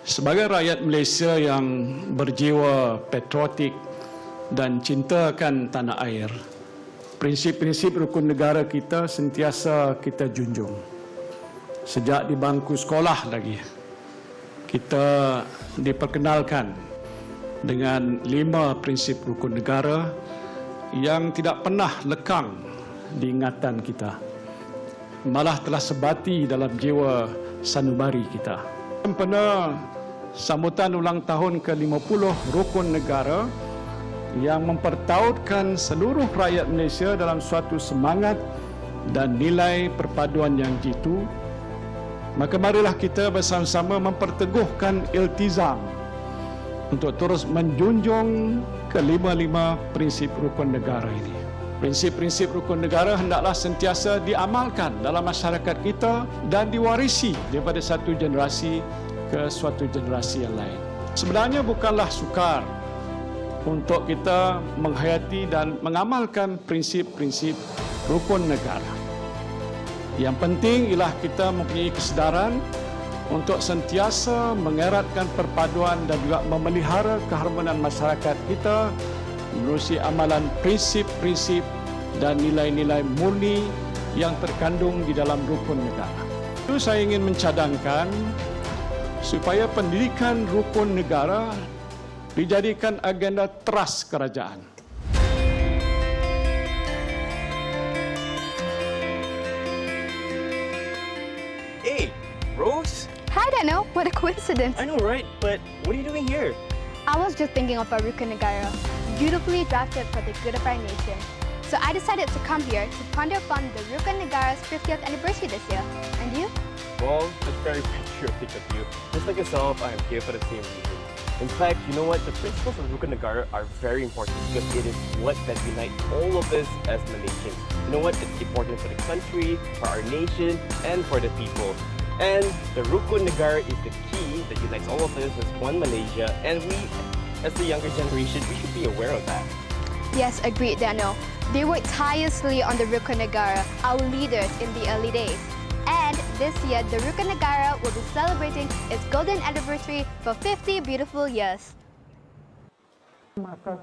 Sebagai rakyat Malaysia yang berjiwa patriotik dan cintakan tanah air, prinsip-prinsip rukun negara kita sentiasa kita junjung. Sejak di bangku sekolah lagi, kita diperkenalkan dengan 5 prinsip rukun negara yang tidak pernah lekang di ingatan kita, malah telah sebati dalam jiwa sanubari kita. Sempena sambutan ulang tahun ke-50 Rukun Negara yang mempertautkan seluruh rakyat Malaysia dalam suatu semangat dan nilai perpaduan yang jitu, maka marilah kita bersama-sama memperteguhkan iltizam untuk terus menjunjung kelima-lima prinsip rukun negara ini. Prinsip-prinsip rukun negara hendaklah sentiasa diamalkan dalam masyarakat kita dan diwarisi daripada satu generasi ke suatu generasi yang lain. Sebenarnya bukanlah sukar untuk kita menghayati dan mengamalkan prinsip-prinsip rukun negara. Yang penting ialah kita mempunyai kesedaran untuk sentiasa mengeratkan perpaduan dan juga memelihara keharmonian masyarakat kita menerusi amalan prinsip-prinsip dan nilai-nilai murni yang terkandung di dalam rukun negara. Itu saya ingin mencadangkan supaya pendidikan rukun negara dijadikan agenda teras kerajaan. Hey, Rose? Hi, Dano. What a coincidence. I know, right? But what are you doing here? I was just thinking of our Rukun Negara, beautifully drafted for the good of our nation. So I decided to come here to ponder upon the Rukun Negara's 50th anniversary this year. And you? Well, that's very patriotic of you. Just like yourself, I am here for the same reason. In fact, you know what? The principles of Rukun Negara are very important because it is what that unites all of us as Malaysians. You know what? It's important for the country, for our nation, and for the people. And the Rukun Negara is the key that unites all of us as one Malaysia, and we, as the younger generation, we should be aware of that. Yes, agreed, Dano. They worked tirelessly on the Rukun Negara, our leaders in the early days. And this year, the Rukun Negara will be celebrating its golden anniversary for 50 beautiful years. Maka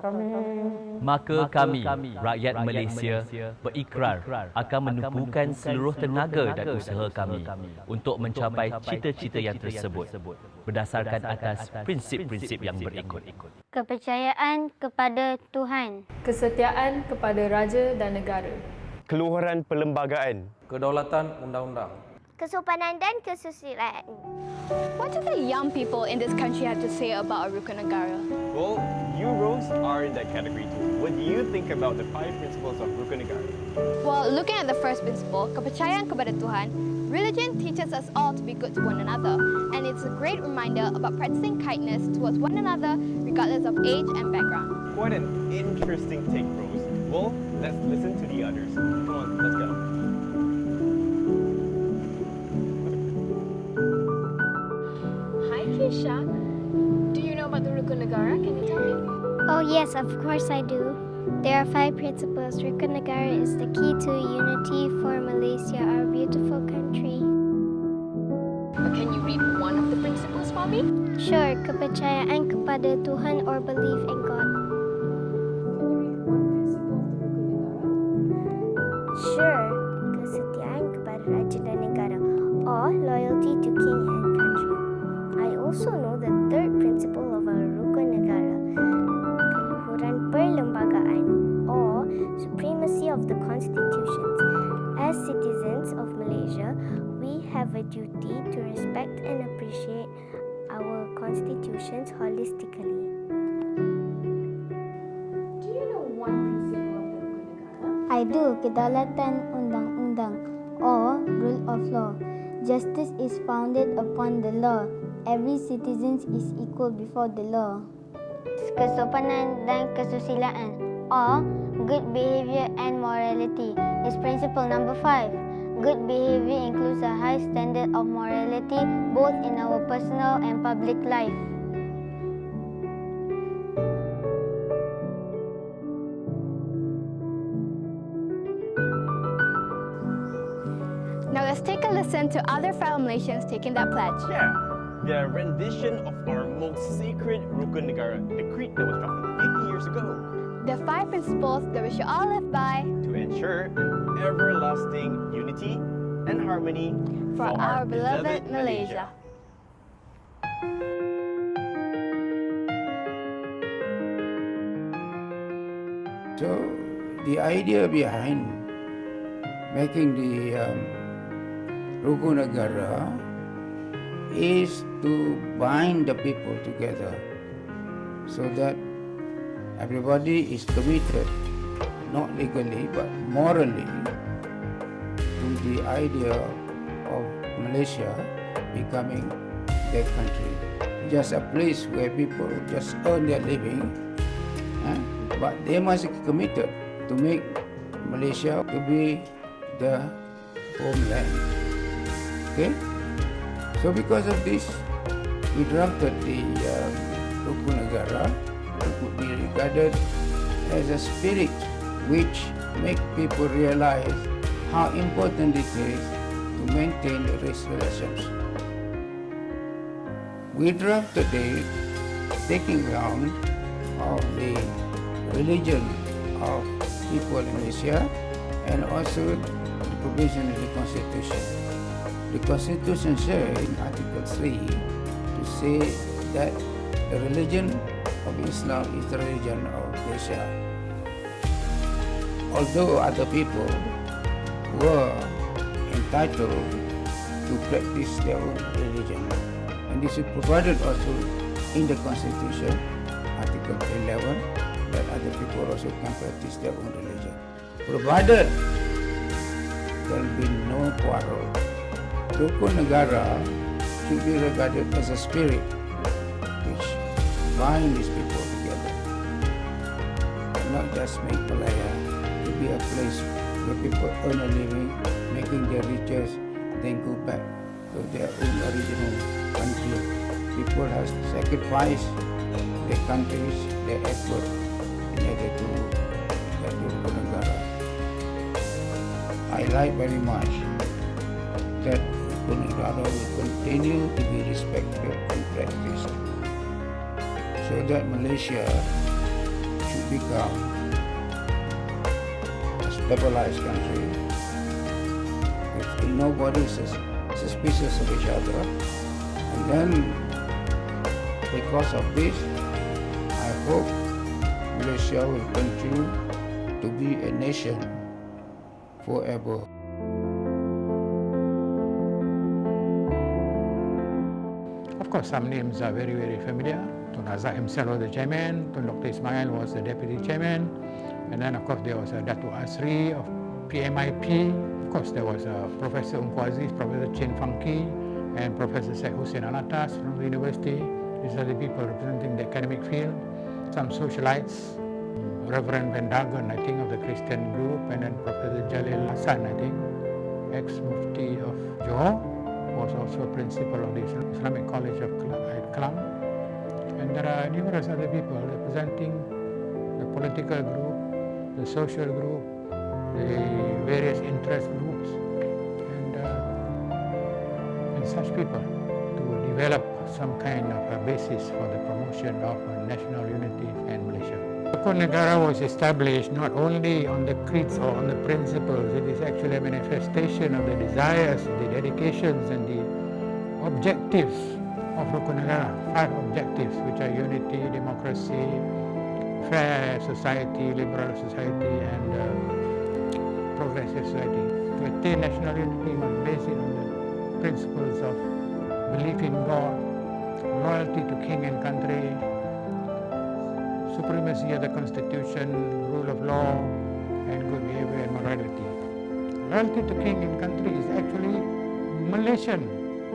kami, rakyat Malaysia, berikrar akan menumpukan seluruh tenaga dan usaha kami untuk mencapai cita-cita yang tersebut berdasarkan atas prinsip-prinsip yang berikut. Kepercayaan kepada Tuhan. Kesetiaan kepada raja dan negara. Keluhuran perlembagaan. Kedaulatan undang-undang. Kesopanan dan kesusilaan. What do the young people in this country have to say about our Rukun Negara? Well, you, Rose, are in that category too. What do you think about the 5 principles of Rukun Negara? Well, looking at the first principle, kepercayaan kepada Tuhan, religion teaches us all to be good to one another, and it's a great reminder about practicing kindness towards one another regardless of age and background. Quite an interesting take, Rose. Well, let's listen to the others. Come on, let's go. Hi, Keisha. Do you know about the Rukun Negara? Can you tell me? Oh yes, of course I do. There are 5 principles. Rukun Negara is the key to unity for Malaysia, our beautiful country. Can you read one of the principles for me? Sure, kepercayaan kepada Tuhan or belief in God. Sure, kesetiaan kepada raja dan negara or loyalty to king and country. I also know the 3rd principle of our Rukun Negara, keluhuran perlembagaan or supremacy of the constitutions. As citizens of Malaysia, we have a duty to respect and appreciate our constitutions holistically. Do you know one principle of the Rukun Negara? I do. Kedaulatan undang-undang or rule of law. Justice is founded upon the law. Every citizen is equal before the law. Kesopanan dan kesusilaan or good behavior and morality is principle number 5. Good behavior includes a high standard of morality both in our personal and public life. Now let's take a listen to other fellow Malaysians taking that pledge. Yeah. the rendition of our most sacred Rukun Negara, the creed that was drafted 50 years ago, The 5 principles that we should all live by to ensure an everlasting unity and harmony for our beloved Malaysia. So the idea behind making the Rukun Negara is to bind the people together so that everybody is committed, not legally but morally, to the idea of Malaysia becoming their country. Just a place where people just earn their living, but they must be committed to make Malaysia to be the homeland. Okay? So because of this, we drafted the Rukun Negara. It could be regarded as a spirit which make people realize how important it is to maintain the race relations. We drafted it taking account of the religion of people in Malaysia and also the provision of the Constitution. The Constitution says in Article 3 to say that the religion of Islam is the religion of Malaysia. Although other people were entitled to practice their own religion. And this is provided also in the Constitution, Article 11, that other people also can practice their own religion. Provided there will be no quarrel. Rukun Negara should be regarded as a spirit which binds these people together. And not just make Malaya to be a place where people earn a living, making their riches, then go back to their own original country. People have sacrificed their countries, their effort in order to get to Rukun Negara. I like very much that Rukun Negara will continue to be respected and practiced so that Malaysia should become a stabilized country with nobody suspicious of each other. And then because of this, I hope Malaysia will continue to be a nation forever. Of course, some names are very, very familiar. Tun Razak himself was the chairman, Tun Dr. Ismail was the deputy chairman, and then of course there was Datuk Asri of PMIP. Of course there was Professor Ungku Aziz, Professor Chen Funky, and Professor Syed Hussein Alatas from the university. These are the people representing the academic field. Some socialites, Reverend Van Dagen, I think, of the Christian group, and then Professor Jalil Hassan, I think, ex-mufti of Johor, was also principal of the Islamic College of Kelang. And there are numerous other people representing the political group, the social group, the various interest groups, and such people to develop some kind of a basis for the promotion of national unity in Malaysia. Rukun Negara was established not only on the creeds or on the principles, it is actually a manifestation of the desires, the dedications and the objectives of Rukun Negara. 5 objectives, which are unity, democracy, fair society, liberal society and progressive society. To attain national unity, we must base it on the principles of belief in God, loyalty to king and country, supremacy of the constitution, rule of law, and good behavior and morality. Loyalty to king and country is actually Malaysian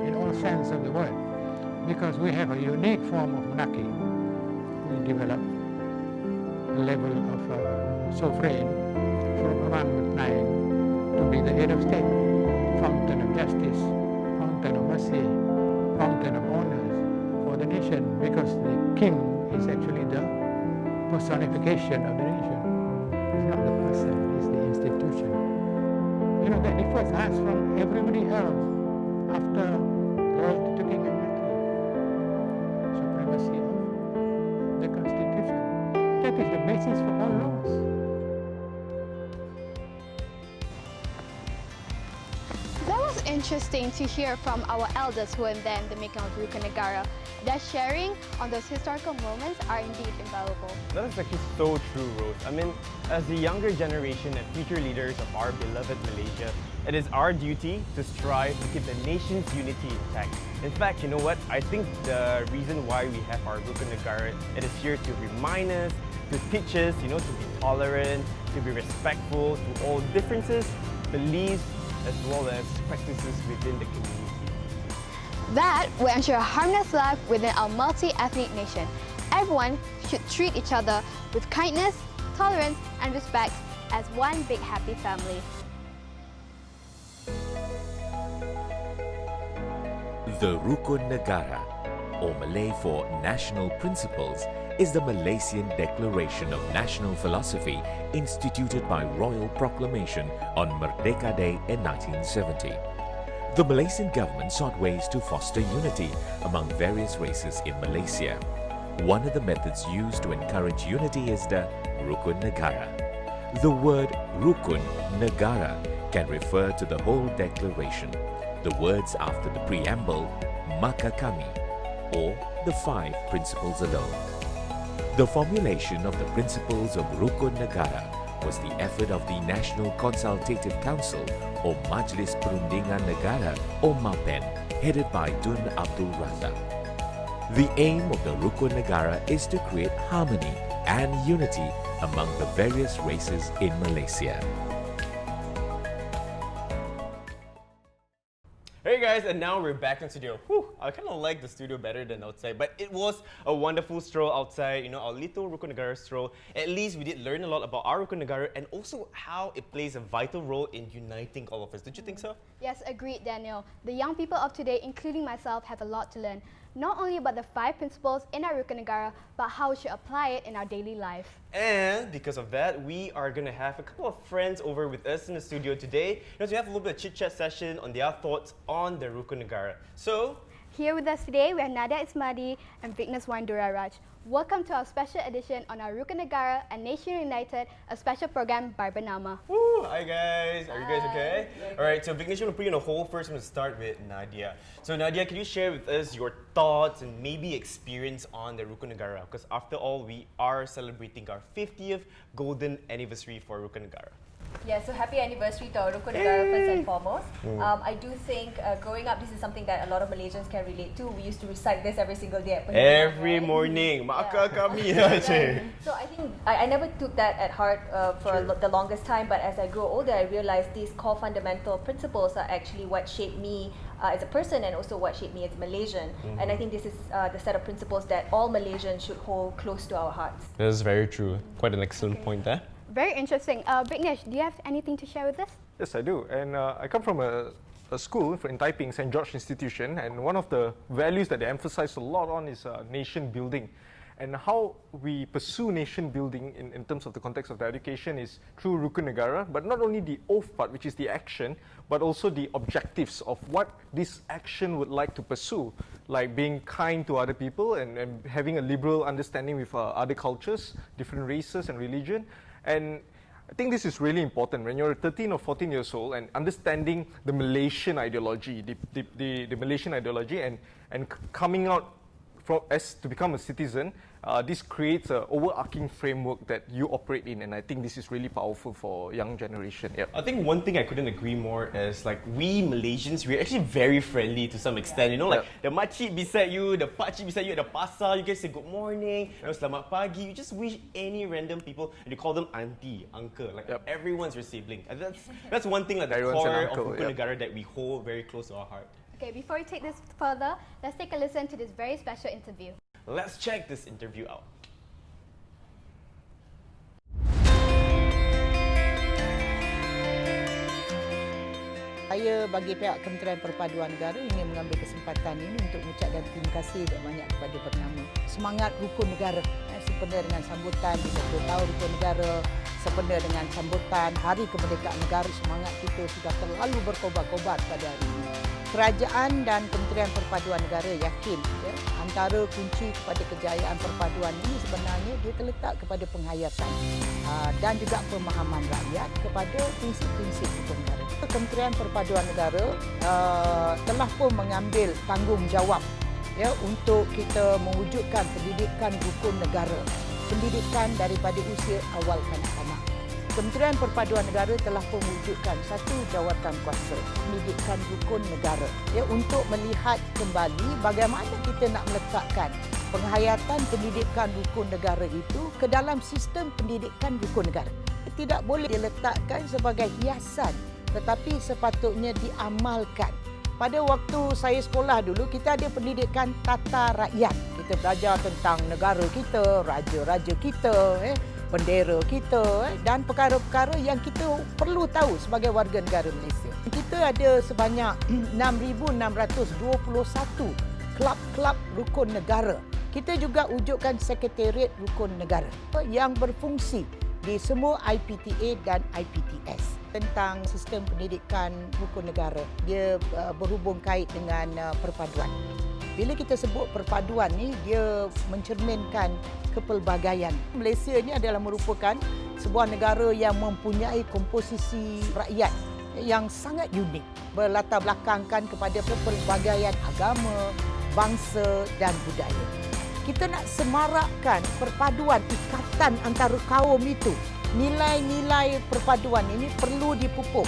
in all sense of the word, because we have a unique form of monarchy. We develop a level of sovereign from around Nine to be the head of state, fountain of justice, fountain of mercy, fountain of honors for the nation, because the king is actually the personification of the nation. It's not the person, it's the institution. You know, that differs us from everybody else after loyalty to king and country. supremacy of the Constitution. That is the basis for all laws. That was interesting to hear from our elders who were there in the making of Rukun Negara. Their sharing on those historical moments are indeed invaluable. That is actually so true, Rose. I mean, as the younger generation and future leaders of our beloved Malaysia, it is our duty to strive to keep the nation's unity intact. In fact, you know what? I think the reason why we have our Rukun Negara, it is here to remind us, to teach us, to be tolerant, to be respectful to all differences, beliefs, as well as practices within the community. That will ensure a harmonious life within our multi-ethnic nation. Everyone should treat each other with kindness, tolerance and respect as one big happy family. The Rukun Negara, or Malay for National Principles, is the Malaysian Declaration of National Philosophy instituted by Royal Proclamation on Merdeka Day in 1970. The Malaysian government sought ways to foster unity among various races in Malaysia. One of the methods used to encourage unity is the Rukun Negara. The word Rukun Negara can refer to the whole declaration. The words after the preamble, Maka Kami, or the 5 principles alone. The formulation of the principles of Rukun Negara was the effort of the National Consultative Council or Majlis Perundingan Negara or MAPEN, headed by Tun Abdul Razak. The aim of the Rukun Negara is to create harmony and unity among the various races in Malaysia. Hey guys, and now we're back in studio. Whew, I kind of like the studio better than outside, but it was a wonderful stroll outside, our little Rukun Negara stroll. At least we did learn a lot about our Rukun Negara and also how it plays a vital role in uniting all of us. Don't you think so? Yes, agreed, Daniel. The young people of today, including myself, have a lot to learn. Not only about the 5 principles in our Rukun Negara, but how we should apply it in our daily life. And because of that, we are going to have a couple of friends over with us in the studio today to have a little bit of chit-chat session on their thoughts on the Rukun Negara. So, here with us today, we have Nadia Ismadi and Vignes Wandura Raj. Welcome to our special edition on our Rukun Negara and Nation United, a special program by BERNAMA. Woo! Hi guys, are you guys okay? Alright, so Vignesh, you want to put you on a hold first. I'm going to start with Nadia. So Nadia, can you share with us your thoughts and maybe experience on the Rukun Negara? Because after all, we are celebrating our 50th golden anniversary for Rukun Negara. Yeah, so happy anniversary to our Rukun Negara first and foremost. I do think growing up, this is something that a lot of Malaysians can relate to. We used to recite this every single day at Every morning, Maka Kami. So I think I never took that at heart for the longest time, but as I grow older, I realized these core fundamental principles are actually what shaped me as a person and also what shaped me as a Malaysian. And I think this is the set of principles that all Malaysians should hold close to our hearts. That is very true. Quite an excellent point there. Very interesting. Vignesh, do you have anything to share with us? Yes, I do. And I come from a school in Taiping, St. George Institution, and one of the values that they emphasize a lot on is nation building. And how we pursue nation building in terms of the context of the education is through Rukun Negara, but not only the oath part, which is the action, but also the objectives of what this action would like to pursue, like being kind to other people and having a liberal understanding with other cultures, different races and religion. And I think this is really important when you're 13 or 14 years old and understanding the Malaysian ideology, the Malaysian ideology and coming out to become a citizen. This creates an overarching framework that you operate in, and I think this is really powerful for young generation. Yep. I think one thing I couldn't agree more is like we Malaysians, we're actually very friendly to some extent. Like the makcik beside you, the pakcik beside you at the pasar, you guys say good morning, selamat pagi. You just wish any random people and you call them auntie, uncle. Like everyone's your sibling. And that's one thing like the core of Rukun Negara that we hold very close to our heart. Okay, before we take this further, let's take a listen to this very special interview. Let's check this interview out. Saya bagi pihak Kementerian Perpaduan Negara ingin mengambil kesempatan ini untuk mengucapkan terima kasih banyak kepada BERNAMA. Semangat Rukun Negara sempena dengan sambutan 50 tahun Rukun Negara. sempena dengan sambutan Hari Kemerdekaan Negara, semangat kita sudah terlalu berkobar-kobar pada hari ini. Kerajaan dan Kementerian Perpaduan Negara yakin antara kunci kepada kejayaan perpaduan ini sebenarnya dia terletak kepada penghayatan dan juga pemahaman rakyat kepada prinsip-prinsip hukum negara. Kementerian Perpaduan Negara telah pun mengambil tanggungjawab untuk kita mewujudkan pendidikan rukun negara, pendidikan daripada usia awal kanak-kanak. Kementerian Perpaduan Negara telah pun mewujudkan satu jawatan kuasa, pendidikan rukun negara, untuk melihat kembali bagaimana kita nak meletakkan penghayatan pendidikan rukun negara itu ke dalam sistem pendidikan rukun negara. Tidak boleh diletakkan sebagai hiasan, tetapi sepatutnya diamalkan. Pada waktu saya sekolah dulu, kita ada pendidikan tata rakyat. Kita belajar tentang negara kita, raja-raja kita, bendera kita dan perkara-perkara yang kita perlu tahu sebagai warga negara Malaysia. Kita ada sebanyak 6,621 kelab-kelab rukun negara. Kita juga wujudkan Sekretariat Rukun Negara yang berfungsi di semua IPTA dan IPTS. Tentang sistem pendidikan rukun negara, dia berhubung kait dengan perpaduan. Bila kita sebut perpaduan ni, dia mencerminkan kepelbagaian. Malaysia ni adalah merupakan sebuah negara yang mempunyai komposisi rakyat yang sangat unik, berlatar belakangkan kepada pelbagaian agama, bangsa dan budaya. Kita nak semarakkan perpaduan, ikatan antara kaum itu. Nilai-nilai perpaduan ini perlu dipupuk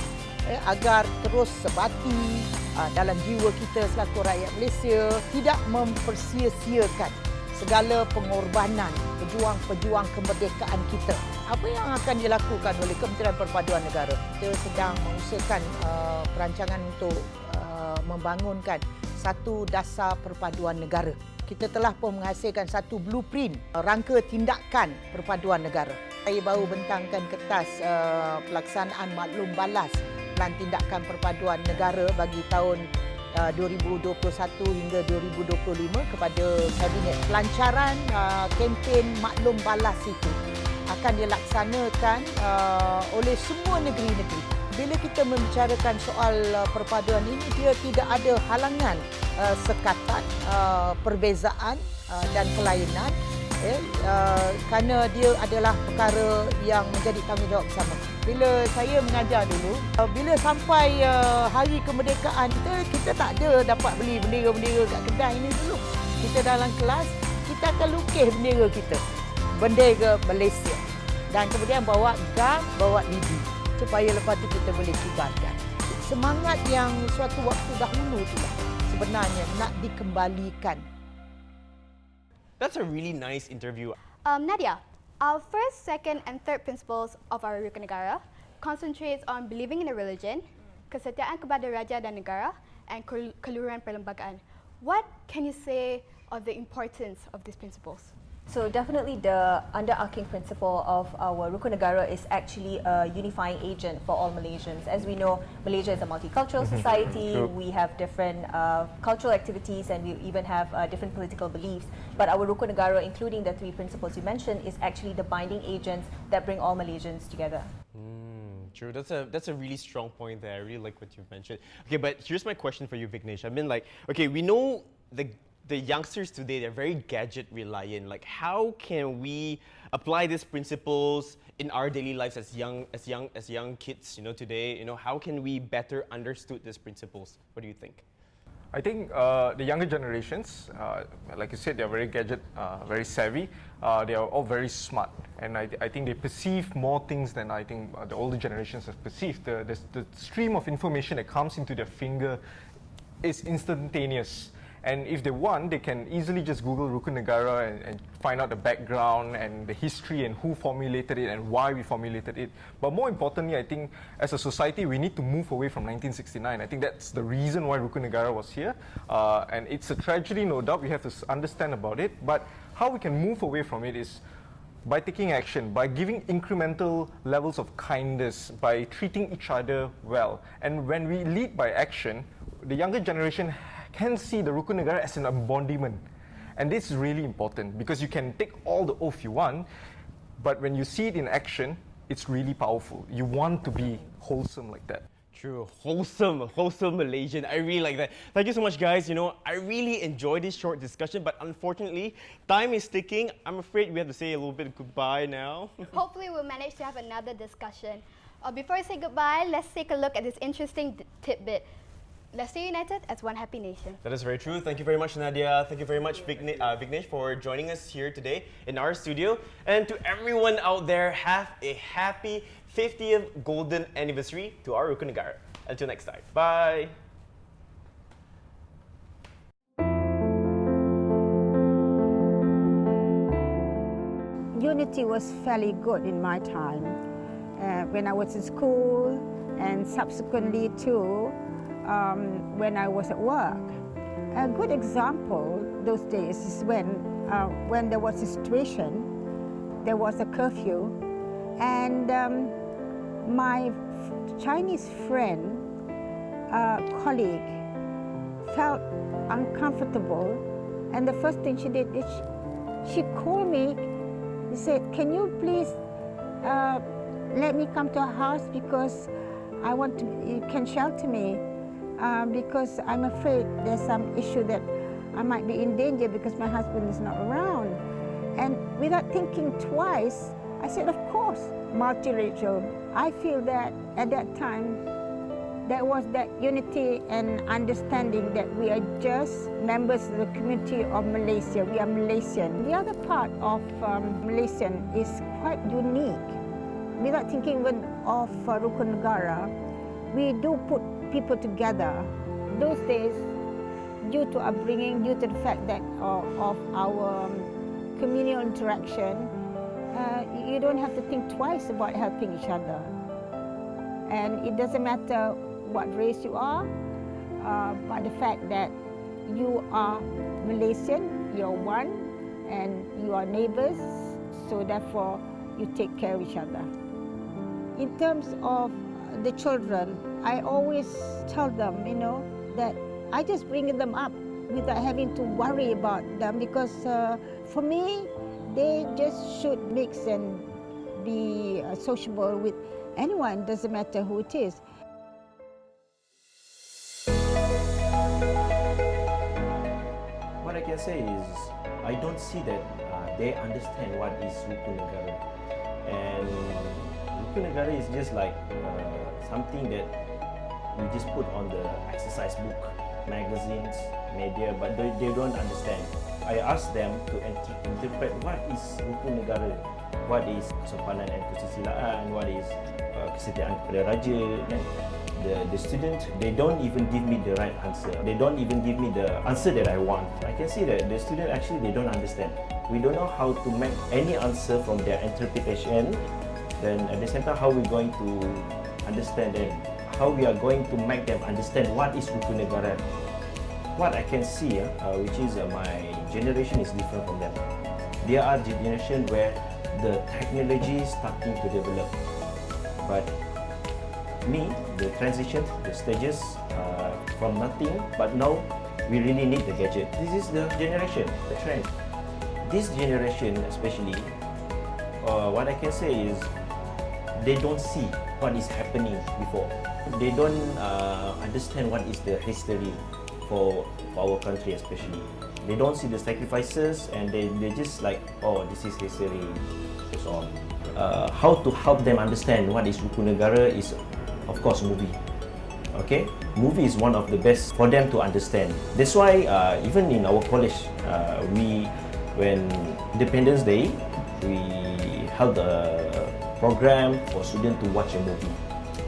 agar terus sebati dalam jiwa kita selaku rakyat Malaysia, tidak mempersia-siakan segala pengorbanan pejuang-pejuang kemerdekaan kita. Apa yang akan dilakukan oleh Kementerian Perpaduan Negara? Kita sedang mengusahakan perancangan untuk membangunkan satu dasar perpaduan negara. Kita telah pun menghasilkan satu blueprint rangka tindakan perpaduan negara. Saya baru bentangkan kertas pelaksanaan maklum balas Plan Tindakan Perpaduan Negara bagi tahun 2021 hingga 2025 kepada Kabinet. Pelancaran kempen maklum balas itu akan dilaksanakan oleh semua negeri-negeri. Bila kita membicarakan soal perpaduan ini, dia tidak ada halangan sekatan, perbezaan dan kelainan. Kerana dia adalah perkara yang menjadi tanggungjawab bersama. Bila saya mengajar dulu, bila sampai hari kemerdekaan, kita tak ada dapat beli bendera-bendera kat kedai ini dulu. Kita dalam kelas, kita akan lukis bendera kita, bendera Malaysia. Dan kemudian bawa gam, bawa lidi, supaya lepas tu kita boleh kibarkan. Semangat yang suatu waktu dahulu itulah sebenarnya nak dikembalikan. That's a really nice interview. Nadia, our first, second and third principles of our Rukun Negara concentrates on believing in a religion, kesetiaan kepada raja dan negara, and keluhuran perlembagaan. What can you say of the importance of these principles? So definitely the underarching principle of our Rukun Negara is actually a unifying agent for all Malaysians. As we know, Malaysia is a multicultural society. We have different cultural activities and we even have different political beliefs. But our Rukun Negara, including the three principles you mentioned, is actually the binding agents that bring all Malaysians together. True. That's a really strong point there. I really like what you've mentioned. Okay, but here's my question for you, Vignesh. I mean, like, okay, we know the youngsters today, they're very gadget reliant. Like, how can we apply these principles in our daily lives as young kids, today? How can we better understood these principles? What do you think? I think the younger generations, like you said, they're very gadget, very savvy. They are all very smart, and I think they perceive more things than I think the older generations have perceived. The stream of information that comes into their finger is instantaneous. And if they want, they can easily just Google Rukun Negara and find out the background and the history and who formulated it and why we formulated it. But more importantly, I think as a society, we need to move away from 1969. I think that's the reason why Rukun Negara was here. And it's a tragedy, no doubt. We have to understand about it. But how we can move away from it is by taking action, by giving incremental levels of kindness, by treating each other well. And when we lead by action, the younger generation can see the Rukun Negara as an embodiment. And this is really important because you can take all the oath you want, but when you see it in action, it's really powerful. You want to be wholesome like that. True, wholesome Malaysian. I really like that. Thank you so much, guys. You know, I really enjoyed this short discussion, but unfortunately, time is ticking. I'm afraid we have to say a little bit of goodbye now. Hopefully, we'll manage to have another discussion. Before we say goodbye, let's take a look at this interesting tidbit. Let's stay united as one happy nation. That is very true. Thank you very much, Nadia. Thank you very much, Vignesh, for joining us here today in our studio. And to everyone out there, have a happy 50th golden anniversary to our Rukun Negara. Until next time. Bye. Unity was fairly good in my time when I was in school and subsequently too when I was at work. A good example those days is when there was a situation, there was a curfew, and my Chinese friend, colleague, felt uncomfortable, and the first thing she did is she called me. She said, "Can you please let me come to our house because I want to. You can shelter me." Because I'm afraid there's some issue that I might be in danger because my husband is not around. And without thinking twice, I said, of course, multiracial. I feel that at that time, there was that unity and understanding that we are just members of the community of Malaysia. We are Malaysian. The other part of Malaysian is quite unique. Without thinking even of Rukun Negara, we do put people together. Those days, due to upbringing, due to the fact that of our communal interaction, you don't have to think twice about helping each other. And it doesn't matter what race you are, but the fact that you are Malaysian, you're one, and you are neighbors, so therefore you take care of each other. In terms of the children, I always tell them, that I just bring them up without having to worry about them because for me, they just should mix and be sociable with anyone, doesn't matter who it is. What I can say is, I don't see that they understand what is Rukun Negara. And Rukun Negara is just like something that we just put on the exercise book, magazines, media, but they don't understand. I asked them to interpret what is Rukun Negara, what is sopanan dan kesusilaan, what is kesetiaan kepada raja. The student, they don't even give me the right answer. They don't even give me the answer that I want. I can see that the student actually, they don't understand. We don't know how to make any answer from their interpretation. Then at the same time, how we're going to understand them, how we are going to make them understand what is Rukun Negara. What I can see, which is my generation is different from them. There are generation where the technology is starting to develop, but me, the transition, the stages from nothing, but now we really need the gadget. This is the generation, the trend. This generation especially, what I can say is, they don't see what is happening before. They don't understand what is the history for our country especially. They don't see the sacrifices and they just like, oh, this is history, so on. How to help them understand what is Rukun Negara is, of course, movie. Okay, movie is one of the best for them to understand. That's why even in our college, when Independence Day, we held a program for students to watch a movie.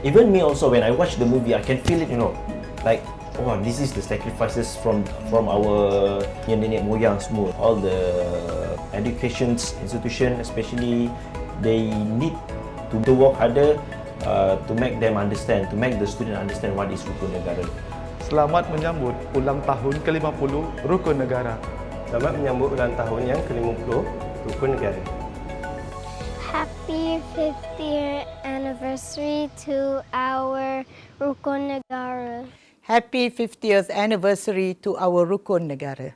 Even me also, when I watch the movie, I can feel it, like, oh, this is the sacrifices from our nenek moyang semua. All the education institution, especially, they need to work harder to make them understand, to make the student understand what is Rukun Negara. Selamat menyambut ulang tahun ke-50 Rukun Negara. Selamat menyambut ulang tahun yang ke-50 Rukun Negara. Happy 50th anniversary to our Rukun Negara. Happy 50th anniversary to our Rukun Negara.